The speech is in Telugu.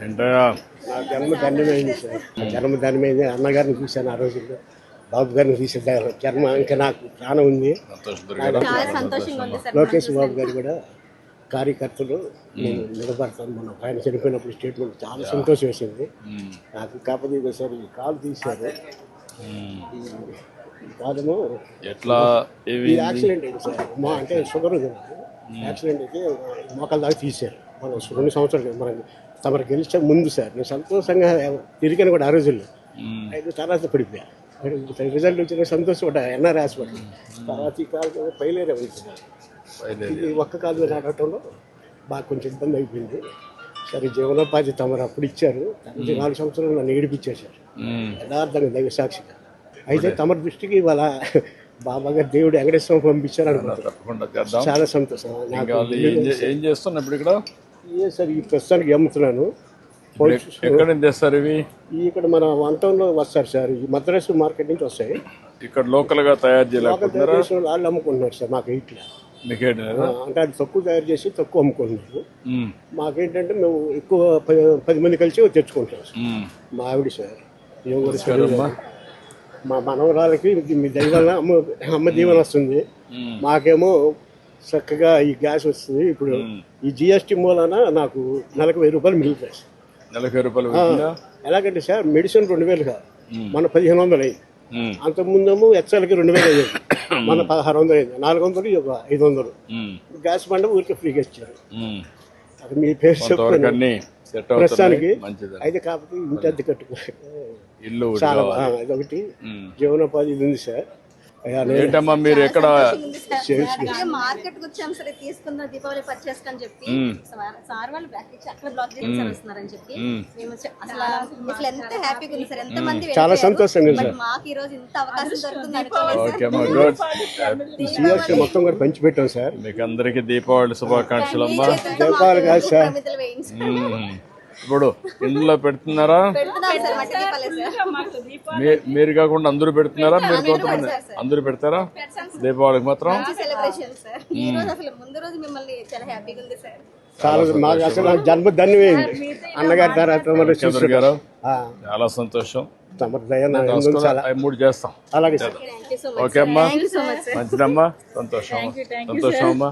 ఏంటయ్యా నా జన్మ ధన్యమైంది సార్. జన్మ ధన్యమైంది. అన్నగారిని చూశాను ఆ రోజుల్లో, బాబు గారిని చూసాను. జన్మ ఇంకా నాకు ప్రాణం ఉంది. లోకేష్ బాబు గారు కూడా కార్యకర్తలు నేను నిలబడతాను. మనం ఆయన చనిపోయినప్పుడు స్టేట్మెంట్ చాలా సంతోషం వేసింది నాకు. కాకపోతే సార్ ఈ కాలు తీశారు. ఈ కాలేమో ఎట్లా యాక్సిడెంట్ అయింది సార్. అంటే షుగర్ ఉంది నాకు. యాక్సిడెంట్ అయితే మోకాల దాకా తీశారు. మనం 2 సంవత్సరాలు మనం తమరు గెలిచే ముందు సార్. నేను సంతోషంగా తిరిగాను కూడా ఆ రోజుల్లో. అయితే తర్వాత పడిపోయా. రిజల్ట్ వచ్చిన సంతోషపడ్డా ఎన్ఆర్ హాస్పిటల్. తర్వాత ఈ కాలు పైలేరే ఉంది సార్. ఇది ఒక్క కాలు మీద నడవటంలో బాగా కొంచెం ఇబ్బంది అయిపోయింది. సరే జీవనోపాధి తమరు అప్పుడు ఇచ్చారు. 4 సంవత్సరాలు నన్ను ఏడిపించేశారు యథార్థంగా, దైవ సాక్షిగా. అయితే తమరి దృష్టికి ఇవాళ బాబా గారు దేవుడు వెంకటేశ్వరం పంపించారు అనుకుంటున్నాను. చాలా సంతోషం. ఏం చేస్తున్నా ఇప్పుడు ఇక్కడ? ఏ సార్ ఈ ప్రస్తుతానికి అమ్ముతున్నాను. ఎక్కడ తెస్తారు ఇవి? ఇక్కడ మన 1 టౌన్లో వస్తారు సార్. ఈ మద్రాసు మార్కెట్ నుంచి వస్తాయి. ఇక్కడ లోకల్ గా తయారు చేయలేకపోతున్నారా? వాళ్ళు అమ్ముకుంటున్నారు సార్. మాకు ఇట్లా అంటే అది తక్కువ తయారు చేసి తక్కువ అమ్ముకుంటున్నారు. మాకేంటంటే మేము ఎక్కువ 10 మంది కలిసి తెచ్చుకుంటాం సార్. మా ఆవిడ సార్ మా మనవరాలకి మీ దైవాల అమ్మ దీవెన వస్తుంది. మాకేమో చక్కగా ఈ గ్యాస్ వస్తుంది. ఇప్పుడు ఈ జిఎస్టీ మూలాన నాకు నెలకు 1000 రూపాయలు మిగులుతాయి సార్. నెలకు 1000 రూపాయలు ఎలాగంటే సార్ మెడిసిన్ 2000 కాదు, మన 1500 అయింది. అంతకుముందేమో ఎక్సెల్కి 2000 అయ్యేది, మన 1600 అయింది. 400 500 గ్యాస్ బండ ఊరికి ఫ్రీగా ఇచ్చారు. అది మీ పేరు చెప్తాను ప్రస్తుతానికి. అయితే కాకపోతే ఇంటి అద్దె ఇల్లు చాలా ఇదొకటి జీవనోపాధి ఇది ఉంది సార్. ఏంటమ్మా మీరు ఎక్కడ మార్కెట్ వచ్చాం సరే తీసుకుందాం దీపావళి పర్చేస్ అని చెప్పి సార్ వాళ్ళు అక్కడ బ్లాక్ చేస్తున్నారని చెప్పి మేము అసలు ఎంత హ్యాపీగా ఉంది సార్. ఎంత మంది చాలా సంతోషంగా ఉంది సార్. మాకు ఈ రోజు ఇంత అవకాశం దొరుకుతుంది. మొత్తం కూడా పంచిపెట్టాం సార్. మీకు అందరికి దీపావళి శుభాకాంక్షలు అమ్మా. దీపావళి కాదు సార్, ఇప్పుడు ఇంట్లో పెడుతున్నారా? మీరు కాకుండా అందరూ పెడుతున్నారా? మీరు కొంతమంది అందరూ పెడతారా దీపావళికి మాత్రం? మాకు అసలు జన్మ ధన్యమైంది అన్నగారి తర్వాత గారు. చాలా సంతోషం. 3 చేస్తాం. అలాగే సార్. ఓకే అమ్మా, మంచిదమ్మా, సంతోషం అమ్మా.